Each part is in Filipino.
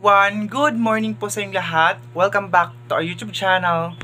everyone! Good morning po sa inyong lahat. Welcome back to our YouTube channel.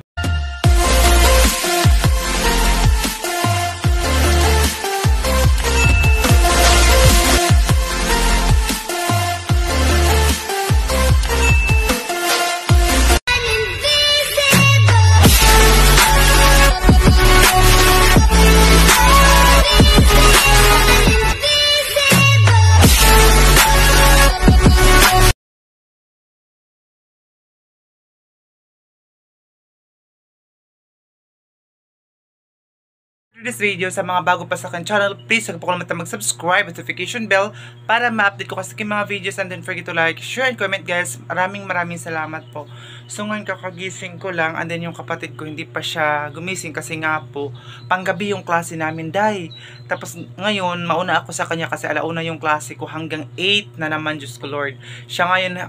This video, sa mga bago pa sa akin channel, please huwag po kalimutan mag-subscribe at notification bell para ma-update ko kasi mga videos, and don't forget to like, share, and comment guys. Maraming salamat po. So ngayon kakagising ko lang, and then yung kapatid ko hindi pa siya gumising kasi nga po panggabi yung klase namin day. Tapos ngayon mauna ako sa kanya kasi alauna yung klase ko hanggang 8 na naman, Diyos ko Lord. Siya ngayon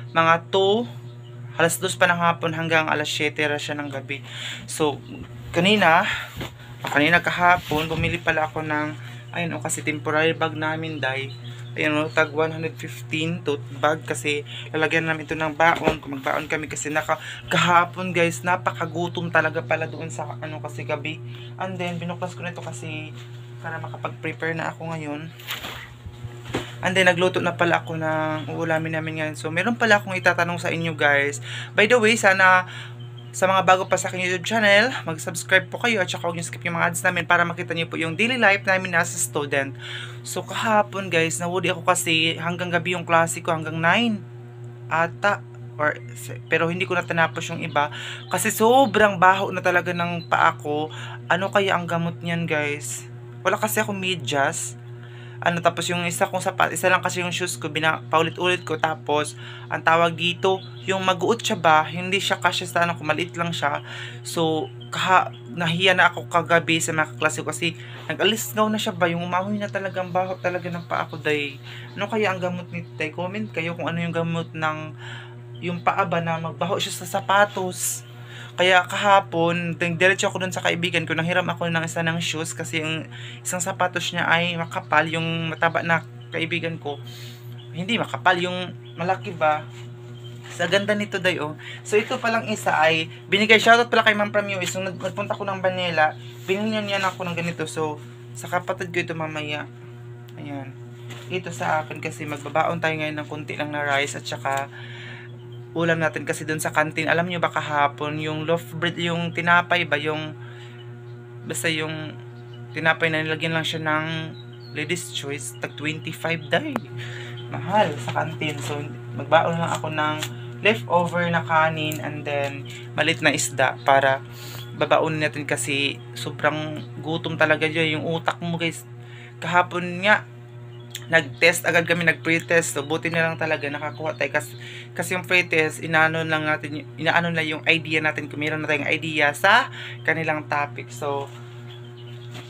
mga 2, alas 2 pa ng hapon hanggang alas 7 siya ng gabi. So kanina kahapon, bumili pala ako ng, ayun o, kasi temporary bag namin, day. Ayun o, tag 115 tote bag, kasi lalagyan namin ito ng baon, kung magbaon kami, kasi kahapon guys, napakagutom talaga pala doon sa, kasi gabi. And then, binuklas ko na ito kasi, para makapag-prepare na ako ngayon. And then, nagluto na pala ako ng uulamin namin ngayon. So, meron pala akong itatanong sa inyo guys. By the way, sana sa mga bago pa sa aking YouTube channel, mag-subscribe po kayo at saka huwag nyo skip yung mga ads namin para makita nyo po yung daily life namin as a student. So kahapon guys, nahuli ako kasi hanggang gabi yung klase ko, hanggang 9 ata. Pero hindi ko na tinapos yung iba kasi sobrang baho na talaga ng paa ko. Ano kaya ang gamot niyan guys? Wala kasi akong medyas. Tapos yung isa kong sapat, isa lang kasi yung shoes ko, paulit-ulit ko. Tapos ang tawag dito, yung mag-uot siya ba, hindi siya kasya sa maliit lang siya. So nahiya na ako kagabi sa mga kaklase ko kasi nag-alisgaw na siya ba, yung umamoy na talagang baho talaga ng paa ko day. Ano kaya ang gamot nito day? Comment kayo kung ano yung gamot ng yung paa ba na magbaho siya sa sapatos. Kaya kahapon, diretso ako dun sa kaibigan ko, nanghiram ako ng isa ng shoes kasi yung isang sapatos niya ay makapal, yung mataba na kaibigan ko. Hindi makapal, yung malaki ba? Sa ganda nito day oh. So ito palang isa ay binigay, shoutout pala kay Ma'am Pramewis. So nagpunta ko ng Manila, binigyan niya ako ng ganito. So sa kapatid ko ito mamaya. Ayan. Ito sa akin kasi magbabaon tayo ngayon ng konti lang na rice at saka ulam natin kasi doon sa canteen. Alam nyo ba kahapon, yung loaf bread, yung tinapay ba, yung basta yung tinapay na nilagyan lang siya ng ladies choice, tag 25 day. Mahal sa canteen. So magbaon lang ako ng leftover na kanin and then malit na isda para babaon natin kasi sobrang gutom talaga yun. Yung utak mo guys, kahapon nga nag-test agad kami, nag-pre-test. So buti na lang talaga nakakuha tayo kasi yung pre-test, inaano lang yung idea natin, kung meron na tayong idea sa kanilang topic. So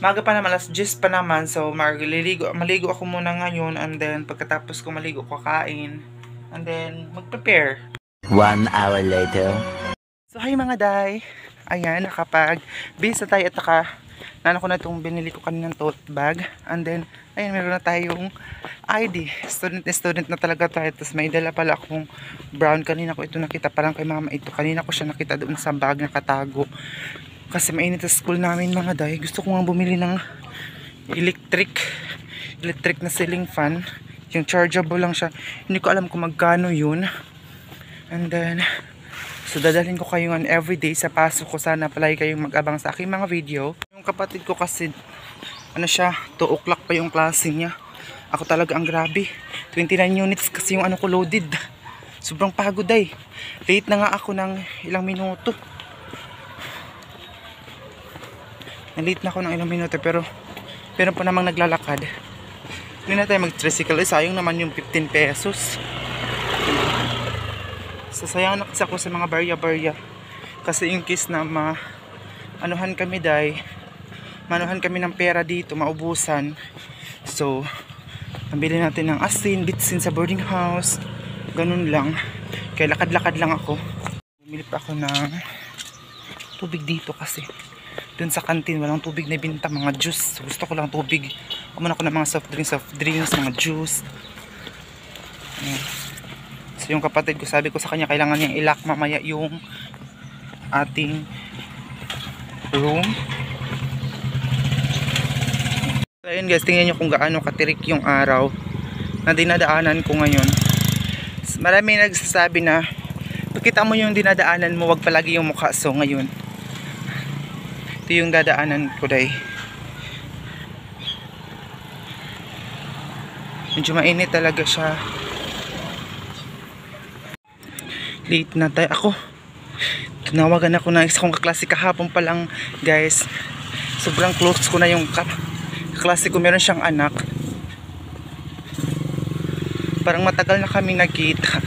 maga pa naman, alas 10 pa naman. So maligo ako muna ngayon, and then pagkatapos ko maligo, kakain, and then mag-prepare. 1 hour later. So hi mga day, ayan, nakapag-bisa tayo at nano ko na itong binili ko kaninang tote bag. And then, ayun, meron na tayong ID. Student na talaga tayo. Tapos may dala pala akong brown. Kanina ko ito nakita, parang kay mama ito. Kanina ko siya nakita doon sa bag na katago. Kasi mainit sa school namin mga day. Gusto ko nga bumili ng electric na ceiling fan. Yung chargeable lang siya. Hindi ko alam kung magkano yun. And then, so dadalhin ko kayo everyday sa pasok ko. Sana palagi kayong mag-abang sa aking mga video. Yung kapatid ko kasi, 2 o'clock pa yung klase niya. Ako talaga ang grabe. 29 units kasi yung ko loaded. Sobrang pagod ay. Late na nga ako ng ilang minuto. Late na ako ng ilang minuto pero pa namang naglalakad. Hindi na tayo mag-tricycle. Sayang naman yung 15 pesos. Sasayang na kasi ako sa mga barya-barya. Kasi in case na manuhan kami ng pera dito, maubusan. So, nabili natin ng asin, bitsin sa boarding house. Ganun lang. Kaya lakad-lakad lang ako. Bumili pa ako ng tubig dito kasi dun sa canteen walang tubig na binta, mga juice. Gusto ko lang tubig. Kumuna ko ng mga soft drinks, mga juice. Ayan. So yung kapatid ko, sabi ko sa kanya, kailangan niyang ilock mamaya yung ating room. So ayun guys, tingnan nyo kung gaano katirik yung araw na dinadaanan ko ngayon. Marami nagsasabi na pagkita mo yung dinadaanan mo, wag palagi yung mukha. So ngayon, ito yung dadaanan ko day. Medyo mainit talaga siya. Late na tayo. Ako, tinawagan ako ng isa kong kaklase kahapon pa lang guys. Sobrang close ko na yung kaklase ko. Meron siyang anak. Parang matagal na kami nagkita.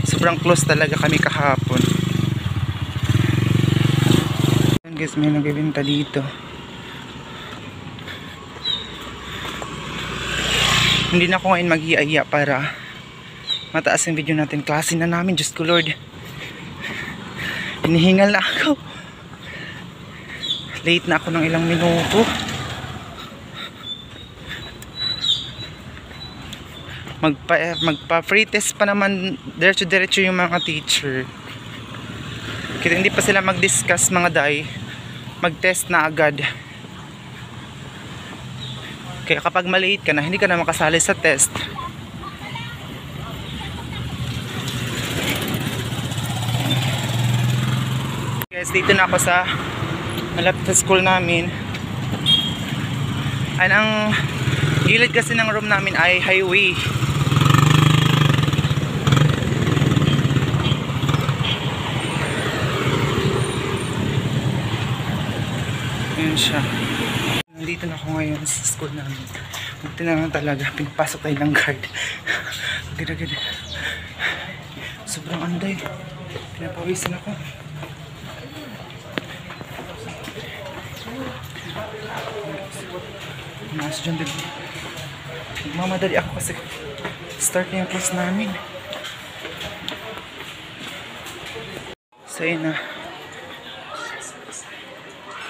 Sobrang close talaga kami kahapon. Guys, may nagbibenta dito. Hindi na ako ngayon mag-iaya para mataas yung video natin. Klase na namin, Diyos ko Lord. Hinihingal na ako. Late na ako ng ilang minuto. Magpa free test pa naman, diretso yung mga teacher. Kaya hindi pa sila mag-discuss mga day, mag-test na agad. Kaya kapag maliit ka na, hindi ka na makasali sa test. Guys, dito na ako sa malapit sa school namin. Ang gilid kasi ng room namin ay highway. Ayan siya. Nandito na ako ngayon sa school namin. Buti na lang talaga, pinapasok tayo ng guard. Agad-agad. Sobrang anday. Pinapawisan ako. Mga estudyante dito. Nagmamadali ako kasi start na yung class namin. So yun na.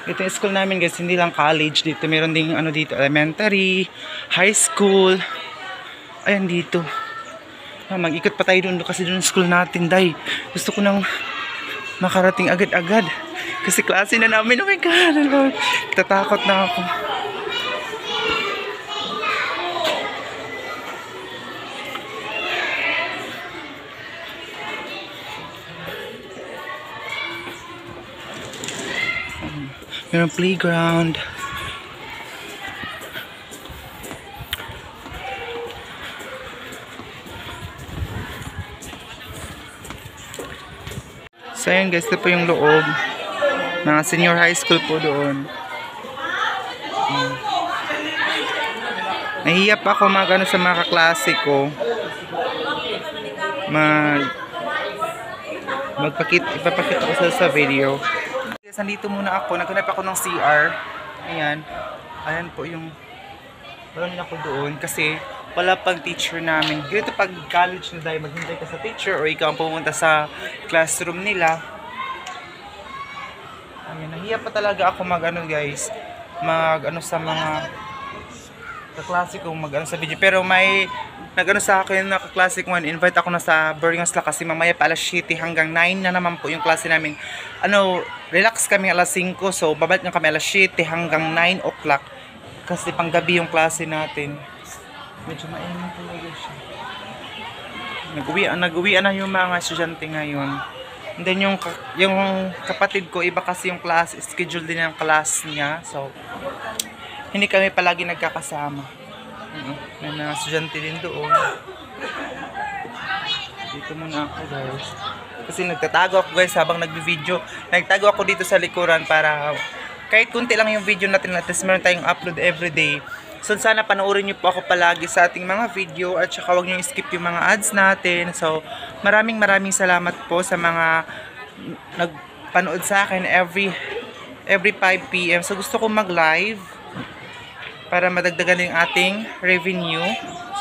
Ito yung school namin guys, hindi lang college dito. Meron ding ano dito, elementary, high school. Ayan dito. Mag-ikot pa tayo doon kasi doon school natin, day. Gusto ko nang makarating agad-agad. Kasi klase na namin. Oh my God, Lord. Tatakot na ako. Meron playground. So yun guys, ito po yung loob. Mga senior high school po doon. Nahiya pa ako magano sa mga kaklase ko. Ipapakita ko sa video. Nandito muna ako, naghanap ako ng CR. Ayan. Ayan po yung meron ako doon kasi wala pang teacher namin. Dito pag college na dahil maghintay ka sa teacher o ikaw ang pumunta sa classroom nila. Ayan, nahiya pa talaga ako mag-ano guys. Mag-ano sa mga kaklase kong mag-ano sa video. Pero may nag-ano sa akin na kaklase ko, invite ako na sa boarding house kasi mamaya pa alas 7 hanggang 9 na naman po yung klase namin. Relax kami alas 5, so babalik na kami alas 7 hanggang 9 o'clock kasi panggabi yung klase natin. Medyo mainit talaga siya. Nag-uwian na yung mga estudyante ngayon. And then yung kapatid ko, iba kasi yung class, schedule din ng class niya. So, hindi kami palagi nagkakasama. May mga estudyante din doon. Dito muna ako guys. Kasi nagtatago ako guys habang nagbi-video. Nagtago ako dito sa likuran para kahit kunti lang yung video natin, at least meron tayong upload everyday. So sana panoorin nyo po ako palagi sa ating mga video at saka huwag nyo skip yung mga ads natin. So maraming salamat po sa mga nagpanood sa akin every 5 PM. So gusto ko mag-live para madagdagan yung ating revenue.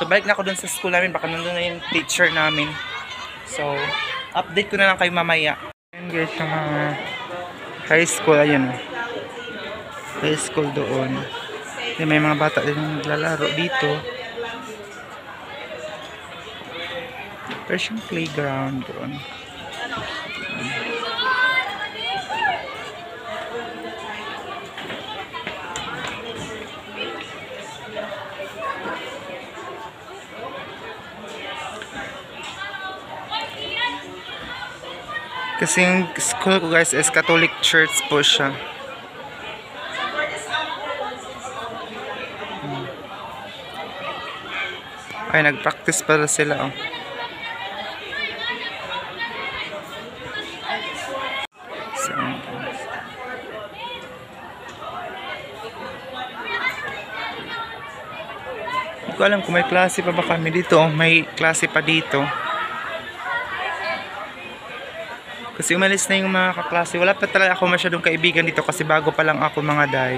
So balik na ako dun sa school namin, baka nandun na yung teacher namin. So update ko na lang kayo mamaya. Ayan guys, yung mga high school, ayun. High school doon. May mga bata din naglalaro dito. Pero siyang playground doon. Kasi yung school ko guys is Catholic Church po siya. Ay, nag-practice pala sila oh. So, hindi ko alam kung may klase pa ba kami dito. May klase pa dito. Kasi umalis na yung mga kaklase. Wala pa talaga ako masyadong kaibigan dito kasi bago pa lang ako mga day.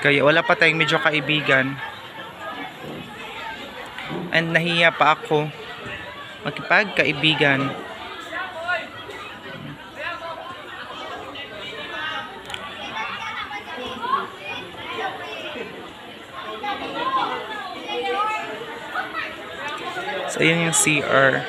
Kaya wala pa tayong medyo kaibigan. And nahiya pa ako makipagkaibigan. So yun yung CR.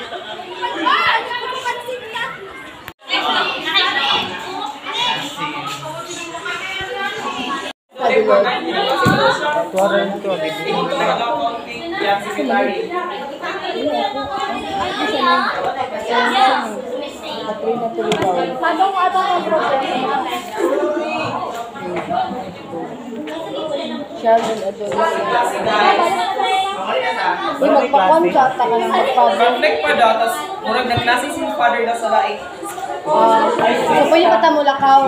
Sheldon Di magpa-contract ka ng magpa-contract. Reflect pa daw, tapos murag nagklase si father daw sa laing. So po yung mata mo lakaw.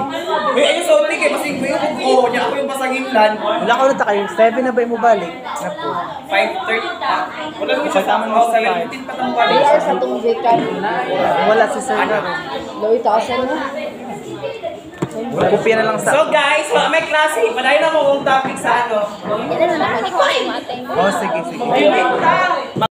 May ayun sa utik eh, kasi may ko niya ako yung pasangimlan. Wala ka na kayo, 7 na ba mo balik? Na po. 5:30. Wala ko siya sa mga 17 pa tang balik. They are sa tunggikan. Wala si Sir na. Low itasan mo. Kupya na lang sa... So guys, may klase. Padayon na mo kung topic sa ano. Yan na naman ako. Oh, sige, sige. Ayun,